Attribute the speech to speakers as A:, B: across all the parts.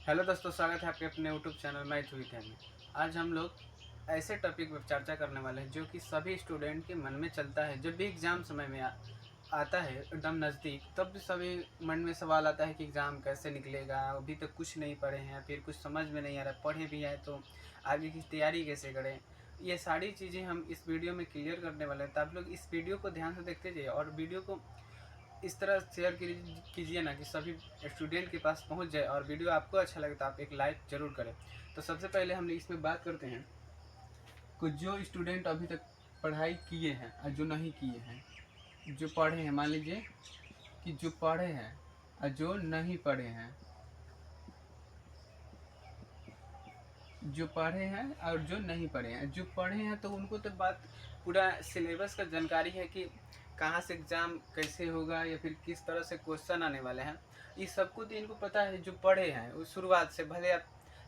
A: Hello दोस्तों, स्वागत है आपके अपने यूट्यूब चैनल मैथ विद में। आज हम लोग ऐसे टॉपिक पर चर्चा करने वाले हैं जो कि सभी स्टूडेंट के मन में चलता है। जब भी एग्ज़ाम समय में आता है एकदम नज़दीक, तब भी सभी मन में सवाल आता है कि एग्ज़ाम कैसे निकलेगा। अभी तक कुछ नहीं पढ़े हैं, फिर कुछ समझ में नहीं आ रहा, पढ़े भी हैं तो आगे की तैयारी कैसे करें। ये सारी चीज़ें हम इस वीडियो में क्लियर करने वाले हैं, तो आप लोग इस वीडियो को ध्यान से देखते जाइए और वीडियो को इस तरह शेयर कीजिए ना कि सभी स्टूडेंट के पास पहुंच जाए। और वीडियो आपको अच्छा लगे तो आप एक लाइक ज़रूर करें। तो सबसे पहले हम इसमें बात करते हैं कुछ जो स्टूडेंट अभी तक पढ़ाई किए हैं और जो नहीं किए हैं। जो पढ़े हैं, मान लीजिए कि जो पढ़े हैं और जो नहीं पढ़े हैं। जो पढ़े हैं और जो नहीं पढ़े हैं। जो पढ़े हैं तो उनको तो बात पूरा सिलेबस का जानकारी है कि कहाँ से एग्ज़ाम कैसे होगा या फिर किस तरह से क्वेश्चन आने वाले हैं। इस सबको तो इनको पता है। जो पढ़े हैं उस शुरुआत से, भले आप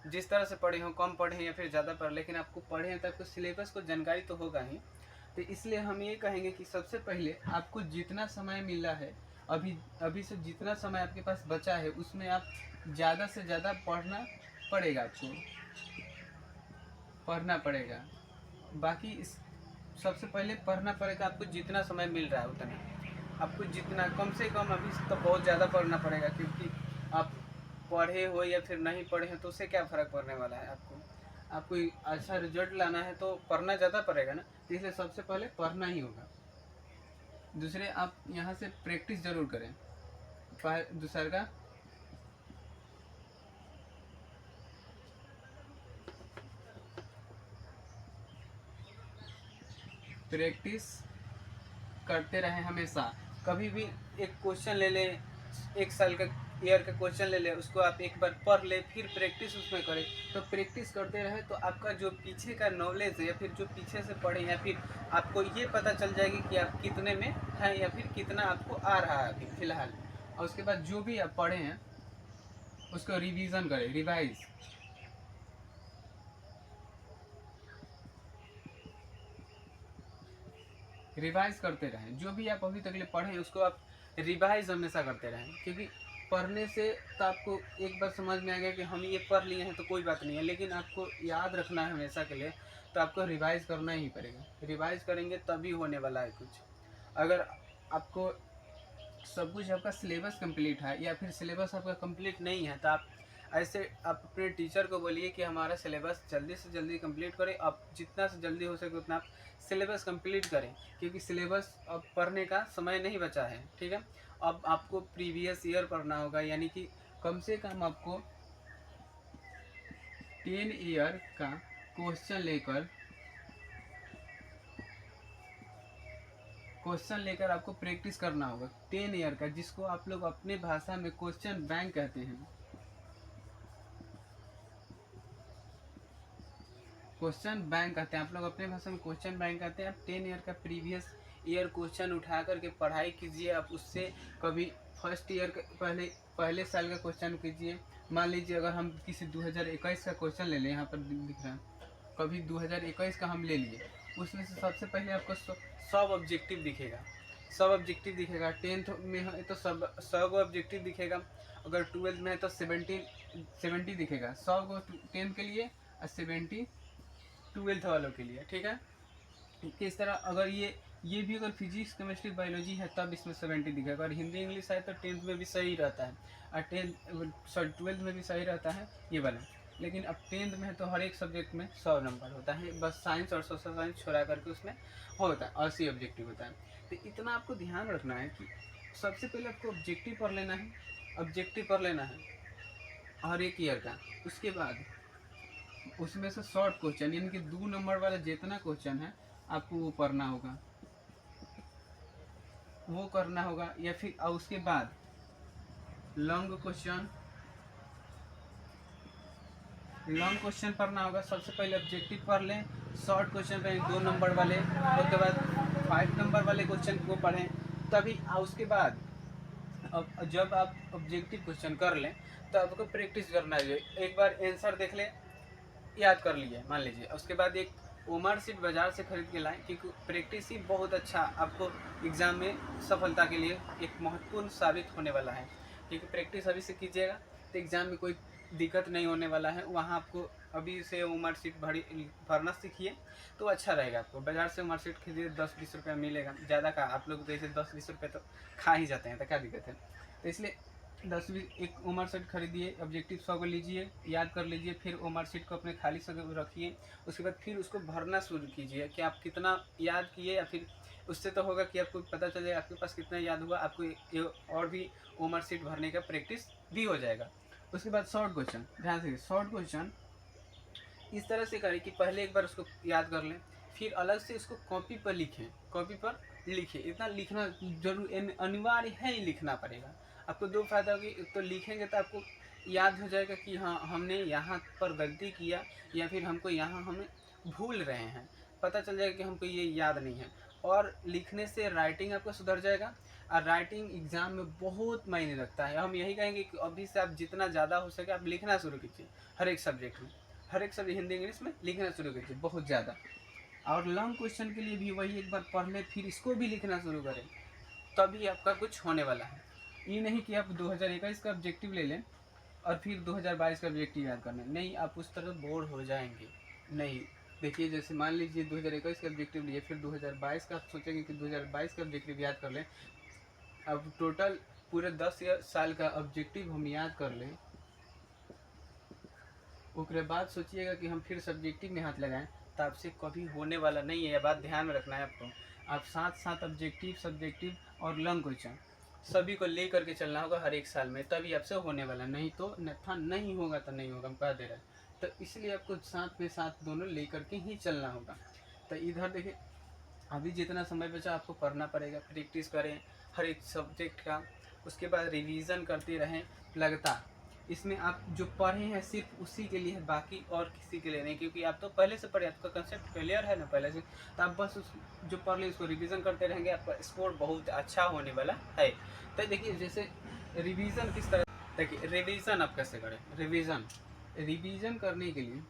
A: जिस तरह से पढ़े हो, कम पढ़े या फिर ज़्यादा पढ़े, लेकिन आपको पढ़े हैं तो आपको सिलेबस को जानकारी तो होगा ही। तो इसलिए हम ये कहेंगे कि सबसे पहले आपको जितना समय मिला है, अभी से जितना समय आपके पास बचा है, उसमें आप ज़्यादा से ज़्यादा पढ़ना पड़ेगा। बाकी इस सबसे पहले पढ़ना पड़ेगा। आपको जितना समय मिल रहा है उतना आपको जितना कम से कम, अभी तो बहुत ज़्यादा पढ़ना पड़ेगा, क्योंकि आप पढ़े हो या फिर नहीं पढ़े हैं तो उससे क्या फ़र्क पड़ने वाला है। आपको अच्छा रिजल्ट लाना है तो पढ़ना ज़्यादा पड़ेगा ना, तो इसलिए सबसे पहले पढ़ना ही होगा। दूसरे, आप यहाँ से प्रैक्टिस ज़रूर करें। दूसरा का प्रैक्टिस करते रहें हमेशा। कभी भी एक क्वेश्चन ले लें, एक साल का ईयर का क्वेश्चन ले लें, उसको आप एक बार पढ़ ले, फिर प्रैक्टिस उसमें करें। तो प्रैक्टिस करते रहे तो आपका जो पीछे का नॉलेज है या फिर जो पीछे से पढ़े, या फिर आपको ये पता चल जाएगी कि आप कितने में हैं या फिर कितना आपको आ रहा है अभी फ़िलहाल। और उसके बाद जो भी आप पढ़े हैं उसको रिवीजन करें, रिवाइज करते रहें। जो भी आप अभी तक ले पढ़े हैं उसको आप रिवाइज हमेशा करते रहें, क्योंकि पढ़ने से तो आपको एक बार समझ में आ गया कि हम ये पढ़ लिए हैं तो कोई बात नहीं है, लेकिन आपको याद रखना है हमेशा के लिए, तो आपको रिवाइज करना ही पड़ेगा। रिवाइज करेंगे तभी होने वाला है कुछ। अगर आपको सब कुछ आपका सिलेबस कंप्लीट है या फिर सिलेबस आपका कंप्लीट नहीं है, तो आप अपने टीचर को बोलिए कि हमारा सिलेबस जल्दी से जल्दी कंप्लीट करें। आप जितना से जल्दी हो सके उतना आप सिलेबस कंप्लीट करें, क्योंकि सिलेबस अब पढ़ने का समय नहीं बचा है। ठीक है, अब आपको प्रीवियस ईयर पढ़ना होगा, यानी कि कम से कम आपको 10 ईयर का क्वेश्चन लेकर आपको प्रैक्टिस करना होगा। 10 ईयर का, जिसको आप लोग अपने भाषा में क्वेश्चन बैंक कहते हैं। क्वेश्चन बैंक कहते हैं, आप लोग अपने भाषा में क्वेश्चन बैंक कहते हैं। आप 10 ईयर का प्रीवियस ईयर क्वेश्चन उठा करके पढ़ाई कीजिए। आप उससे कभी फर्स्ट ईयर का पहले साल का क्वेश्चन कीजिए। मान लीजिए अगर हम किसी 2021 का क्वेश्चन ले लें, यहाँ पर दिख रहा है, कभी 2021 का हम ले लिए, उसमें से सबसे पहले आपको सब ऑब्जेक्टिव दिखेगा। सब ऑब्जेक्टिव दिखेगा। 10th में है तो सब 100 ऑब्जेक्टिव दिखेगा। अगर 12th में है तो 70 दिखेगा। 100 10th के लिए और 70 12th वालों के लिए। ठीक है, किस तरह अगर ये भी अगर फिजिक्स केमिस्ट्री बायोलॉजी है तब इसमें 70 दिखेगा। और हिंदी इंग्लिश है तो 10th में भी सही रहता है, और 12th में भी सही रहता है ये वाला। लेकिन अब 10th में है तो हर एक सब्जेक्ट में 100 नंबर होता है। बस साइंस और सोशल साइंस छोड़ा करके उसमें होता है 80 ऑब्जेक्टिव होता है। तो इतना आपको ध्यान रखना है कि सबसे पहले आपको ऑब्जेक्टिव पढ़ लेना है हर एक ईयर का। उसके बाद उसमें से शॉर्ट क्वेश्चन, यानी कि 2 नंबर वाला जितना क्वेश्चन है आपको वो करना होगा। या फिर उसके बाद लॉन्ग क्वेश्चन पढ़ना होगा। सबसे पहले ऑब्जेक्टिव पढ़ लें, शॉर्ट क्वेश्चन पढ़ें 2 नंबर वाले, उसके बाद 5 नंबर वाले क्वेश्चन को पढ़ें। तभी उसके बाद अब जब आप ऑब्जेक्टिव क्वेश्चन कर लें तो आपको प्रैक्टिस करना है। एक बार आंसर देख लें, याद कर लिए मान लीजिए, उसके बाद एक ओमर सीट बाज़ार से खरीद के लाएं, क्योंकि प्रैक्टिस ही बहुत अच्छा आपको एग्ज़ाम में सफलता के लिए एक महत्वपूर्ण साबित होने वाला है। क्योंकि प्रैक्टिस अभी से कीजिएगा तो एग्ज़ाम में कोई दिक्कत नहीं होने वाला है। वहाँ आपको अभी से वो मार्कशीट भरना सीखिए तो अच्छा रहेगा। आपको बाज़ार से मार्कशीट खरीदिए 10-20 रुपये मिलेगा, ज़्यादा का आप लोग तो ऐसे 10-20 रुपये तो खा ही जाते हैं, तो क्या दिक्कत है। तो इसलिए 10-20 एक वो मार्कशीट खरीदिए, ऑब्जेक्टिव 100 को लीजिए, याद कर लीजिए, फिर वो मार्कशीट को अपने खाली समय रखिए। उसके बाद फिर उसको भरना शुरू कीजिए कि आप कितना याद किए, या फिर उससे तो होगा कि आपको पता चल जाएगा आपके पास कितना याद हुआ, आपको और भी वो मार्कशीट भरने का प्रैक्टिस भी हो जाएगा। उसके बाद शॉर्ट क्वेश्चन, ध्यान से शॉर्ट क्वेश्चन इस तरह से करें कि पहले एक बार उसको याद कर लें, फिर अलग से उसको कॉपी पर लिखें, कॉपी पर लिखें। इतना लिखना जरूर अनिवार्य है ही, लिखना पड़ेगा। आपको दो फायदा होगी, एक तो लिखेंगे तो आपको याद हो जाएगा कि हाँ हमने यहाँ पर गलती किया, या फिर हमको यहाँ हमें भूल रहे हैं, पता चल जाएगा कि हमको ये याद नहीं है। और लिखने से राइटिंग आपका सुधर जाएगा, और राइटिंग एग्ज़ाम में बहुत मायने रखता है। हम यही कहेंगे कि अभी से आप जितना ज़्यादा हो सके आप लिखना शुरू कीजिए, हर एक सब्जेक्ट में, हर एक सब्जेक्ट हिंदी इंग्लिश में लिखना शुरू कीजिए बहुत ज़्यादा। और लॉन्ग क्वेश्चन के लिए भी वही, एक बार पढ़ लें फिर इसको भी लिखना शुरू करें, तभी आपका कुछ होने वाला है। ये नहीं कि आप 2021 का ऑब्जेक्टिव ले लें और फिर 2022 का ऑब्जेक्टिव याद करना, नहीं, आप उस तरह बोर हो जाएंगे। नहीं, देखिए जैसे मान लीजिए 2021 का ऑब्जेक्टिव लिए, फिर 2022 का आप सोचेंगे कि 2022 का ऑब्जेक्टिव याद कर लें। अब टोटल पूरे 10 साल का ऑब्जेक्टिव हम याद कर लें, उसके बाद सोचिएगा कि हम फिर सब्जेक्टिव में हाथ लगाएं, तो आपसे कभी होने वाला नहीं है। यह बात ध्यान में रखना है आपको। आप साथ साथ ऑब्जेक्टिव, सब्जेक्टिव और लॉन्ग क्वेश्चन सभी को ले करके चलना होगा हर एक साल में, तभी आपसे होने वाला, नहीं तो अन्यथा नहीं होगा तो नहीं होगा, हम कह दे रहे हैं। तो इसलिए आपको साथ में साथ दोनों ले करके ही चलना होगा। तो इधर देखिए, अभी जितना समय बचा आपको पढ़ना पड़ेगा, प्रैक्टिस करें हर एक सब्जेक्ट का। उसके बाद रिवीजन करते रहें लगातार। इसमें आप जो पढ़े हैं सिर्फ उसी के लिए है, बाकी और किसी के लिए नहीं, क्योंकि आप तो पहले से पढ़े, आपका कंसेप्ट क्लियर है ना पहले से। तो आप बस उस जो पढ़ ले उसको रिवीजन करते रहेंगे, आपका स्कोर बहुत अच्छा होने वाला है। तो देखिए जैसे रिवीजन किस तरह, देखिए रिवीजन आप कैसे करें। रिवीजन करने के लिए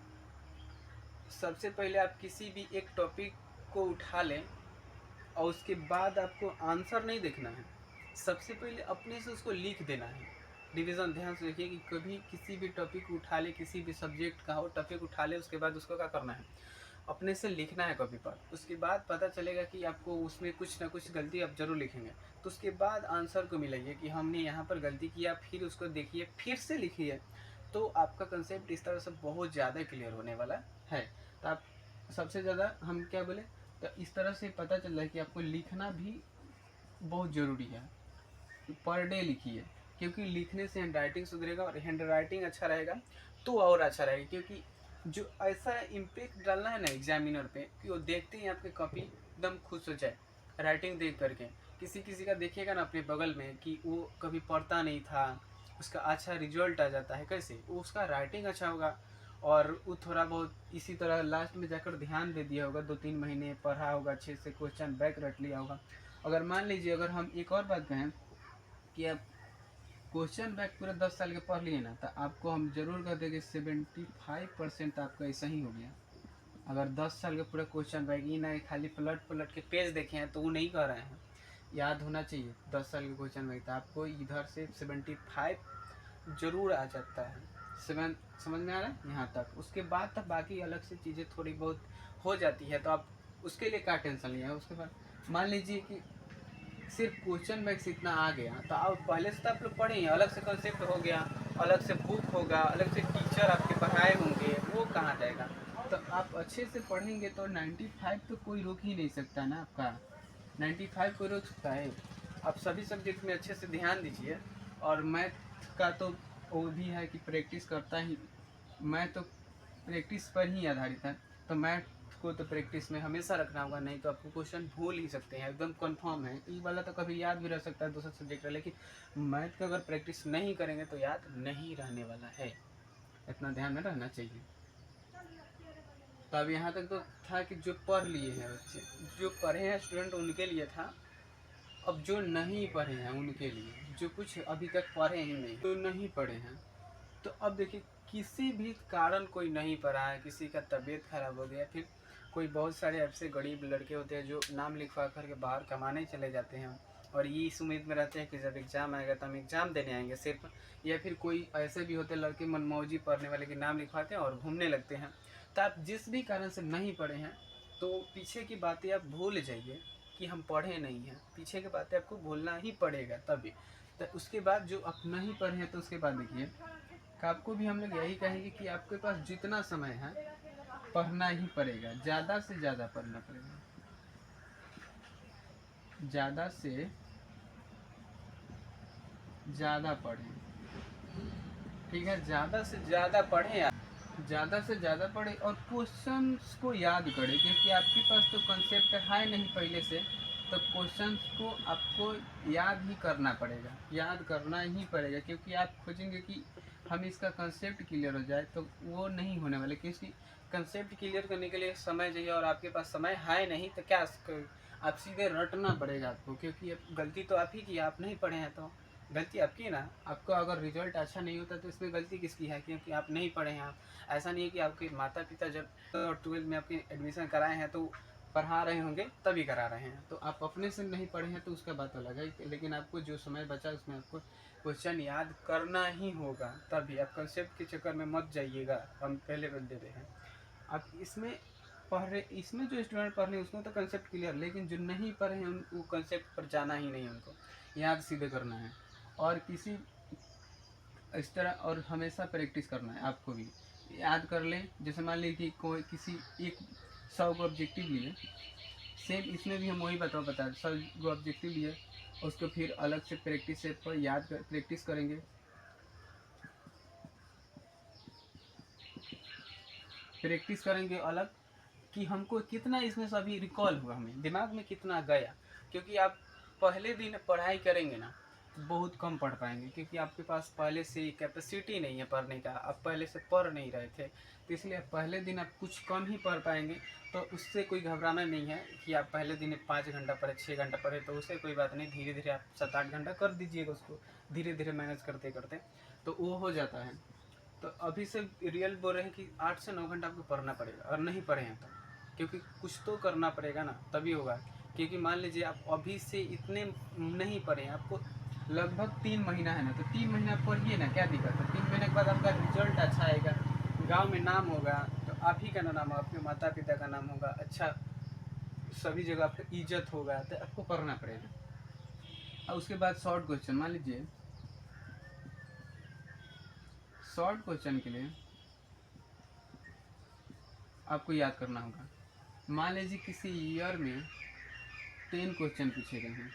A: सबसे पहले आप किसी भी एक टॉपिक को उठा लें, और उसके बाद आपको आंसर नहीं देखना है, सबसे पहले अपने से उसको लिख देना है। रिवीजन ध्यान से देखिए कि कभी किसी भी टॉपिक उठा ले, किसी भी सब्जेक्ट का हो टॉपिक उठा ले, उसके बाद उसको क्या करना है, अपने से लिखना है कॉपी पर। उसके बाद पता चलेगा कि आपको उसमें कुछ ना कुछ गलती आप जरूर लिखेंगे, तो उसके बाद आंसर को मिलाइए कि हमने यहाँ पर गलती किया, फिर उसको देखिए, फिर से लिखिए, तो आपका कंसेप्ट इस तरह से बहुत ज़्यादा क्लियर होने वाला है। तो आप सबसे ज़्यादा हम क्या बोले, तो इस तरह से पता चल रहा है कि आपको लिखना भी बहुत ज़रूरी है। पर डे लिखिए, क्योंकि लिखने से हैंड राइटिंग सुधरेगा, और हैंड राइटिंग अच्छा रहेगा तो और अच्छा रहेगा। क्योंकि जो ऐसा इम्पैक्ट डालना है ना एग्जामिनर पे कि वो देखते ही आपकी कॉपी एकदम खुश हो जाए राइटिंग देख करके। किसी किसी का देखिएगा ना अपने बगल में कि वो कभी पढ़ता नहीं था, उसका अच्छा रिजल्ट आ जाता है, कैसे वो उसका राइटिंग अच्छा होगा, और वो थोड़ा बहुत इसी तरह लास्ट में जाकर ध्यान दे दिया होगा, 2-3 महीने पढ़ा होगा, अच्छे से क्वेश्चन बैक रट लिया होगा। अगर मान लीजिए, अगर हम एक और बात कहें कि आप क्वेश्चन बैक पूरे 10 साल के पढ़ लिए ना, तो आपको हम जरूर कह देंगे 75% आपका ऐसा ही हो गया। अगर 10 साल के पूरा क्वेश्चन बैक, ये ना खाली पलट पलट के पेज देखे हैं तो वो नहीं कह रहे हैं, याद होना चाहिए 10 साल के क्वेश्चन बैक, तो आपको इधर से 75 जरूर आ जाता है। 7 समझ में आ रहा है यहाँ तक। उसके बाद तब बाकी अलग से चीज़ें थोड़ी बहुत हो जाती है, तो आप उसके लिए क्या टेंशन लिया है। उसके बाद मान लीजिए कि सिर्फ क्वेश्चन बैंक से इतना आ गया, तो आप पहले से तो आप लोग पढ़े हैं, अलग से कंसेप्ट हो गया, अलग से बुक होगा, अलग से टीचर आपके पढ़ाए होंगे, वो कहाँ जाएगा। तो आप अच्छे से पढ़ेंगे तो 95 तो कोई रोक ही नहीं सकता ना आपका, 95 कोई रोक सकता है। आप सभी सब्जेक्ट में अच्छे से ध्यान दीजिए। और मैथ का तो वो भी है कि प्रैक्टिस करता ही, मैथ तो प्रैक्टिस पर ही आधारित है, तो मैथ को तो प्रैक्टिस में हमेशा रखना होगा, नहीं तो आपको क्वेश्चन भूल ही सकते हैं, एकदम कंफर्म है। ई वाला तो कभी याद भी रह सकता है दूसरा सब्जेक्ट है, लेकिन मैथ का अगर प्रैक्टिस नहीं करेंगे तो याद नहीं रहने वाला है, इतना ध्यान में रहना चाहिए। तो अब यहाँ तक तो था कि जो पढ़ लिए हैं बच्चे, जो पढ़े हैं स्टूडेंट उनके लिए था। अब जो नहीं पढ़े हैं उनके लिए, जो कुछ अभी तक पढ़े ही नहीं, तो नहीं पढ़े हैं, तो अब देखिए किसी भी कारण कोई नहीं पढ़ा है, किसी का तबीयत खराब हो गया, फिर कोई बहुत सारे ऐसे गरीब लड़के होते हैं जो नाम लिखवा करके बाहर कमाने चले जाते हैं, और ये इस उम्मीद में रहते हैं कि जब एग्ज़ाम आएगा तो हम एग्ज़ाम देने आएंगे सिर्फ, या फिर कोई ऐसे भी होते लड़के मनमौजी पढ़ने वाले के नाम लिखवाते हैं और घूमने लगते हैं। तो आप जिस भी कारण से नहीं पढ़े हैं तो पीछे की बातें आप भूल जाइए कि हम पढ़े नहीं हैं, पीछे की बातें आपको भूलना ही पड़ेगा तभी। तो उसके बाद जो आप नहीं पढ़े हैं तो उसके बाद देखिए कि आपको भी हम लोग यही कहेंगे कि आपके पास जितना समय है पढ़ना ही पड़ेगा, ज़्यादा से ज़्यादा पढ़ना पड़ेगा, ज़्यादा से ज़्यादा पढ़ें। ठीक है, ज़्यादा से ज़्यादा पढ़ें आप, ज़्यादा से ज़्यादा पढ़ें और क्वेश्चंस को याद करें, क्योंकि आपके पास तो कंसेप्ट है नहीं पहले से, तो क्वेश्चंस को आपको याद ही करना पड़ेगा, याद करना ही पड़ेगा। क्योंकि आप खोजेंगे कि हम इसका कंसेप्ट क्लियर हो जाए तो वो नहीं होने वाले, क्योंकि कंसेप्ट क्लियर करने के लिए समय चाहिए और आपके पास समय है नहीं, तो क्या आप सीधे रटना पड़ेगा आपको, क्योंकि गलती तो आप ही की, आप नहीं पढ़े हैं तो गलती आपकी है ना। आपका अगर रिजल्ट अच्छा नहीं होता तो इसमें गलती किसकी है, क्योंकि आप नहीं पढ़े हैं। आप ऐसा नहीं है कि आपके माता पिता जब 12वीं में आपकी एडमिशन कराए हैं तो पढ़ा रहे होंगे तभी करा रहे हैं, तो आप अपने से नहीं पढ़े हैं तो उसका बात अलग है। लेकिन आपको जो समय बचा उसमें आपको क्वेश्चन याद करना ही होगा, तभी आप कंसेप्ट के चक्कर में मत जाइएगा। हम पहले बता दे रहे हैं, आप इसमें पढ़ रहे, इसमें जो स्टूडेंट पढ़ रहे हैं उसमें तो कंसेप्ट क्लियर, लेकिन जो नहीं पढ़े हैं वो कंसेप्ट पर जाना ही नहीं, उनको याद सीधे करना है और किसी इस तरह, और हमेशा प्रैक्टिस करना है आपको भी। याद कर लें, जैसे मान लीजिए कि कोई किसी एक 100 को ऑब्जेक्टिव लिए, सेम इसमें भी हम वही बता 100 को ऑब्जेक्टिव लिए, उसको फिर अलग से प्रैक्टिस से पर याद कर प्रैक्टिस करेंगे, प्रैक्टिस करेंगे अलग कि हमको कितना इसमें से अभी रिकॉल हुआ, हमें दिमाग में कितना गया। क्योंकि आप पहले दिन पढ़ाई करेंगे ना तो बहुत कम पढ़ पाएंगे, क्योंकि आपके पास पहले से कैपेसिटी नहीं है पढ़ने का, आप पहले से पढ़ नहीं रहे थे, तो इसलिए पहले दिन आप कुछ कम ही पढ़ पाएंगे। तो उससे कोई घबराना नहीं है कि आप पहले दिन 5 घंटा पढ़े 6 घंटा पढ़े, तो उससे कोई बात नहीं, धीरे धीरे आप 7-8 घंटा कर दीजिएगा उसको, धीरे धीरे मैनेज करते करते तो वो हो जाता है। तो अभी से रियल बोल रहे हैं कि 8 से 9 घंटा आपको पढ़ना पड़ेगा, और नहीं पढ़े हैं तो, क्योंकि कुछ तो करना पड़ेगा ना, तभी होगा। क्योंकि मान लीजिए आप अभी से इतने नहीं पढ़े हैं, आपको लगभग 3 महीना है ना, तो 3 महीना पढ़िए ना, क्या दिक्कत है। 3 महीने के बाद आपका रिजल्ट अच्छा आएगा, गांव में नाम होगा, तो आप ही का नाम होगा, आपके माता पिता का नाम होगा, अच्छा सभी जगह आपका इज्जत होगा, तो आपको पढ़ना पड़ेगा। और उसके बाद शॉर्ट क्वेश्चन, मान लीजिए शॉर्ट क्वेश्चन के लिए आपको याद करना होगा। मान लीजिए किसी ईयर में 10 क्वेश्चन पूछे गए हैं,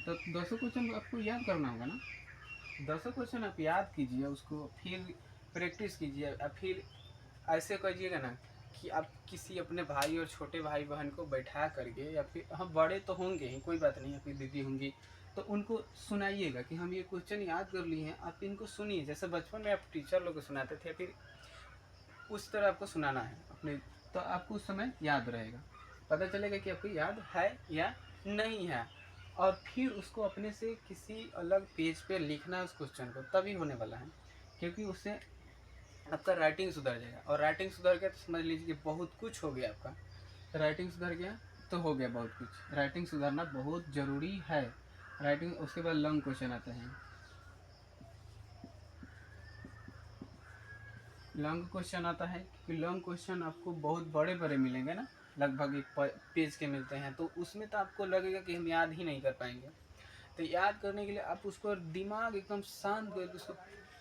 A: तो 200 क्वेश्चन आपको याद करना होगा ना। 200 क्वेश्चन आप याद कीजिए, उसको फिर प्रैक्टिस कीजिए, और फिर ऐसे करिएगा ना कि आप किसी अपने भाई और छोटे भाई बहन को बैठा करके, या फिर हम बड़े तो होंगे ही, कोई बात नहीं, आपकी दीदी होंगी, तो उनको सुनाइएगा कि हम ये क्वेश्चन याद कर लिए हैं, आप इनको सुनिए। जैसे बचपन में आप टीचर लोग को सुनाते थे, फिर उस तरह आपको सुनाना है अपने, तो आपको उस समय याद रहेगा, पता चलेगा कि आपको याद है या नहीं है। और फिर उसको अपने से किसी अलग पेज पे लिखना है उस क्वेश्चन को, तभी होने वाला है। क्योंकि उससे आपका राइटिंग सुधर जाएगा, और राइटिंग सुधर गया तो समझ लीजिए कि बहुत कुछ हो गया आपका। राइटिंग सुधर गया तो हो गया बहुत कुछ, राइटिंग सुधारना बहुत ज़रूरी है। राइटिंग, उसके बाद लॉन्ग क्वेश्चन आते हैं। लॉन्ग क्वेश्चन आता है कि लॉन्ग क्वेश्चन आपको बहुत बड़े बड़े मिलेंगे ना, लगभग एक पेज के मिलते हैं, तो उसमें तो आपको लगेगा कि हम याद ही नहीं कर पाएंगे। तो याद करने के लिए आप उसको दिमाग एकदम शांत करके उसको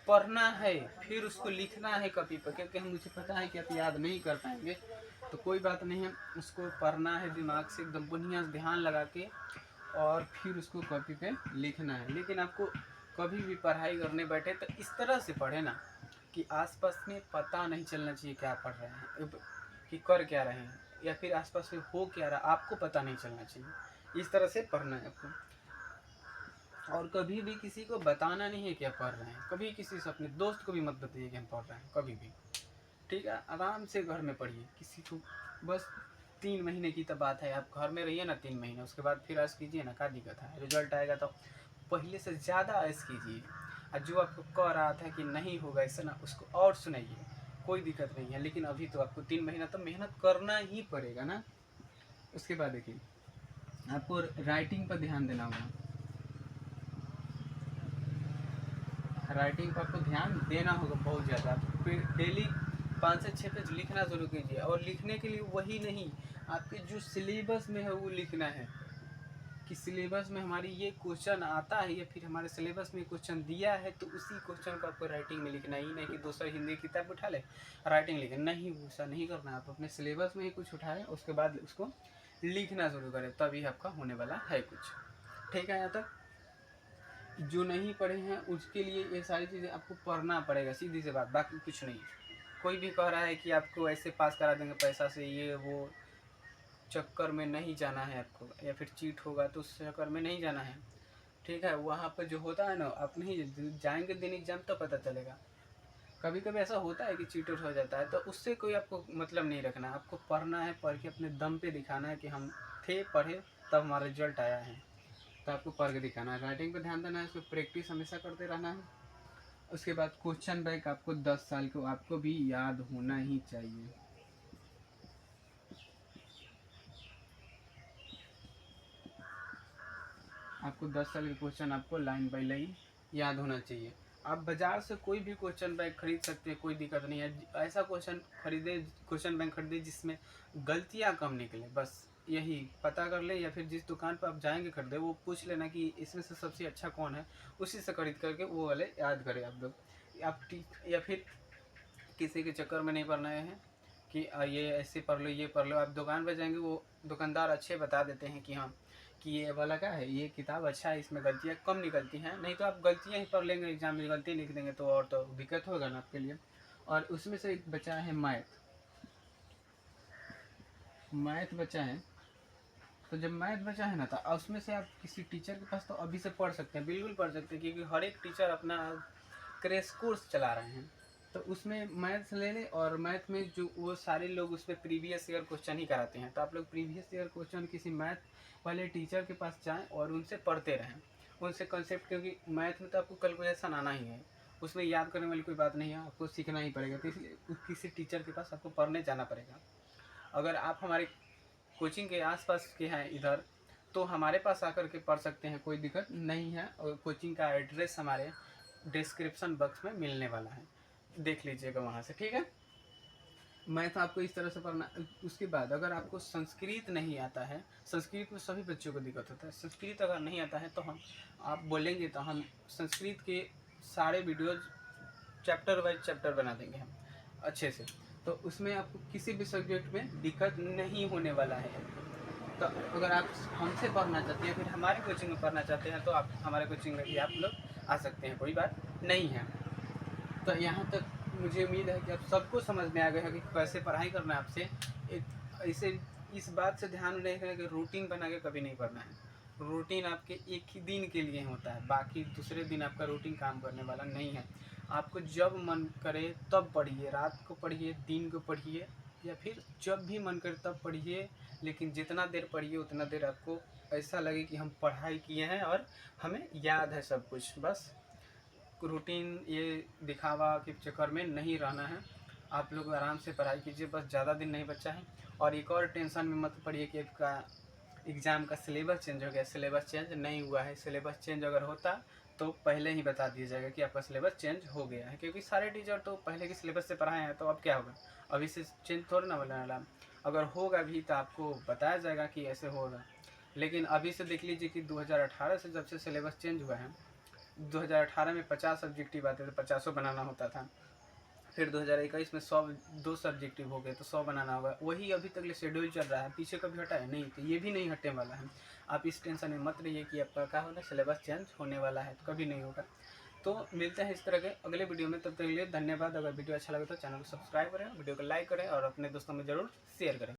A: पढ़ना है, फिर उसको लिखना है कॉपी पर, क्योंकि हम मुझे पता है कि आप याद नहीं कर पाएंगे, तो कोई बात नहीं है, उसको पढ़ना है दिमाग से एकदम बढ़िया से ध्यान लगा के, और फिर उसको कॉपी पे लिखना है। लेकिन आपको कभी भी पढ़ाई करने बैठे तो इस तरह से पढ़े ना कि आसपास में पता नहीं चलना चाहिए क्या पढ़ रहे हैं, कि कर क्या रहे हैं, या फिर आसपास में हो क्या रहा आपको पता नहीं चलना चाहिए। इस तरह से पढ़ना है आपको, और कभी भी किसी को बताना नहीं है कि आप पढ़ रहे हैं, कभी किसी से, अपने दोस्त को भी मत बताइए कि हम पढ़ रहे हैं कभी भी। ठीक है, आराम से घर में पढ़िए, किसी को बस 3 महीने की तो बात है, आप घर में रहिए ना 3 महीने, उसके बाद फिर ऐश कीजिए ना, क्या दिक्कत है। रिजल्ट आएगा तो पहले से ज़्यादा ऐश कीजिए, और जो आपको कह रहा था कि नहीं होगा ऐसा ना, उसको और सुनाइए, कोई दिक्कत नहीं है। लेकिन अभी तो आपको 3 महीना तो मेहनत करना ही पड़ेगा ना। उसके बाद देखिए आपको राइटिंग पर ध्यान देना होगा। राइटिंग पर आपको ध्यान देना होगा बहुत ज़्यादा। फिर डेली 5 से 6 पेज लिखना शुरू कीजिए, और लिखने के लिए वही नहीं, आपके जो सिलेबस में है वो लिखना है कि सिलेबस में हमारी ये क्वेश्चन आता है, या फिर हमारे सिलेबस में क्वेश्चन दिया है, तो उसी क्वेश्चन को आपको राइटिंग में लिखना ही नहीं कि दूसरा हिंदी की किताब उठा ले राइटिंग लिखे, नहीं, ऐसा नहीं करना। आप अपने सिलेबस में ही कुछ उठाएं, उसके बाद उसको लिखना शुरू करें, तभी आपका होने वाला है कुछ। ठीक है, यहाँ तक। जो नहीं पढ़े हैं उसके लिए ये सारी चीज़ें आपको पढ़ना पड़ेगा, सीधी सी बात, बाकी कुछ नहीं। कोई भी कह रहा है कि आपको ऐसे पास करा देंगे पैसा से, ये वो चक्कर में नहीं जाना है आपको, या फिर चीट होगा तो उस चक्कर में नहीं जाना है। ठीक है, वहाँ पर जो होता है ना, आप नहीं जाएंगे दिन एग्जाम तो पता चलेगा। कभी कभी ऐसा होता है कि चीट हो जाता है, तो उससे कोई आपको मतलब नहीं रखना है। आपको पढ़ना है, पढ़ के अपने दम पे दिखाना है कि हम थे, पढ़े, तब हमारा रिजल्ट आया है, तो आपको पढ़ के दिखाना है। राइटिंग पे ध्यान देना है, उसको प्रैक्टिस हमेशा करते रहना है। उसके बाद क्वेश्चन बैंक आपको 10 साल को आपको भी याद होना ही चाहिए। आपको 10 साल के क्वेश्चन आपको लाइन बाई लाइन याद होना चाहिए। आप बाजार से कोई भी क्वेश्चन बैंक खरीद सकते हैं, कोई दिक्कत नहीं है। ऐसा क्वेश्चन बैंक खरीदे जिसमें गलतियाँ कम निकले, बस यही पता कर ले, या फिर जिस दुकान पर आप जाएंगे खरीदे वो पूछ लेना कि इसमें से सबसे अच्छा कौन है, उसी से खरीद करके वो वाले याद करें आप लोग। या फिर किसी के चक्कर में नहीं पड़ना है कि ये ऐसे पढ़ लो, ये पढ़ लो। आप दुकान पर जाएंगे, वो दुकानदार अच्छे बता देते हैं कि हाँ, कि ये वाला क्या है, ये किताब अच्छा है, इसमें गलतियाँ कम निकलती हैं। नहीं तो आप गलतियाँ ही पढ़ लेंगे, एग्जाम में गलती लिख देंगे, तो और तो दिक्कत होगा ना आपके लिए। और उसमें से एक बचा है मैथ बचा है। तो जब मैथ बचा है ना, तो उसमें से आप किसी टीचर के पास तो अभी से पढ़ सकते हैं, बिल्कुल पढ़ सकते हैं, क्योंकि हर एक टीचर अपना क्रैश कोर्स चला रहे हैं। तो उसमें मैथ्स ले लें, और मैथ में जो वो सारे लोग उस पर प्रीवियस ईयर क्वेश्चन ही कराते हैं, तो आप लोग प्रीवियस ईयर क्वेश्चन किसी मैथ वाले टीचर के पास जाएं और उनसे पढ़ते रहें, उनसे कंसेप्ट, क्योंकि मैथ में तो आपको कैलकुलेशन आना ही है, उसमें याद करने वाली कोई बात नहीं है, आपको सीखना ही पड़ेगा। तो इसलिए किसी टीचर के पास आपको पढ़ने जाना पड़ेगा। अगर आप हमारे कोचिंग के आसपास के हैं इधर, तो हमारे पास आकर के पढ़ सकते हैं, कोई दिक्कत नहीं है। और कोचिंग का एड्रेस हमारे डिस्क्रिप्शन बॉक्स में मिलने वाला है, देख लीजिएगा वहाँ से। ठीक है, मैथ आपको इस तरह से पढ़ना। उसके बाद अगर आपको संस्कृत नहीं आता है, संस्कृत में सभी बच्चों को दिक्कत होता है, संस्कृत अगर नहीं आता है तो आप बोलेंगे तो हम संस्कृत के सारे वीडियोज चैप्टर वाइज चैप्टर बना देंगे हम अच्छे से। तो उसमें आपको किसी भी सब्जेक्ट में दिक्कत नहीं होने वाला है। तो अगर आप हमसे पढ़ना चाहते हैं, फिर हमारे कोचिंग में पढ़ना चाहते हैं, तो आप हमारे कोचिंग में भी आप लोग आ सकते हैं, कोई बात नहीं है। तो यहाँ तक मुझे उम्मीद है कि आप सबको समझ में आ गया है कि कैसे पढ़ाई करना है आपसे। इसे इस बात से ध्यान रखना कि रूटीन बना के कभी नहीं पढ़ना है। रूटीन आपके एक ही दिन के लिए होता है, बाकी दूसरे दिन आपका रूटीन काम करने वाला नहीं है। आपको जब मन करे तब पढ़िए, रात को पढ़िए, दिन को पढ़िए, या फिर जब भी मन करे तब पढ़िए, लेकिन जितना देर पढ़िए उतना देर आपको ऐसा लगे कि हम पढ़ाई किए हैं और हमें याद है सब कुछ। बस रूटीन ये दिखावा के चक्कर में नहीं रहना है। आप लोग आराम से पढ़ाई कीजिए, बस ज़्यादा दिन नहीं बचा है। और एक और टेंशन में मत पड़िए कि आपका एग्ज़ाम का सिलेबस चेंज हो गया। सिलेबस चेंज नहीं हुआ है। सिलेबस चेंज अगर होता तो पहले ही बता दिया जाएगा कि आपका सिलेबस चेंज हो गया है, क्योंकि सारे टीचर तो पहले के सिलेबस से पढ़ाए हैं, तो अब क्या होगा, अभी से चेंज थोड़ा ना वाला। अगर होगा भी तो आपको बताया जाएगा कि ऐसे होगा। लेकिन अभी से देख लीजिए कि 2018 से जब से सिलेबस चेंज हुआ है, 2018 में 50 सब्जेक्टिव आते थे, 50 बनाना होता था। फिर 2021 में 102 सब्जेक्टिव हो गए, तो 100 बनाना होगा। वही अभी तक शेड्यूल चल रहा है, पीछे कभी हटा है नहीं, तो ये भी नहीं हटने वाला है। आप इस टेंशन में मत रहिए कि आपका क्या होगा, सिलेबस चेंज होने वाला है, तो कभी नहीं होगा। तो मिलते हैं इस तरह के अगले वीडियो में, तब तक के लिए धन्यवाद। अगर वीडियो अच्छा लगे तो चैनल को सब्सक्राइब करें, वीडियो को लाइक करें और अपने दोस्तों में ज़रूर शेयर करें।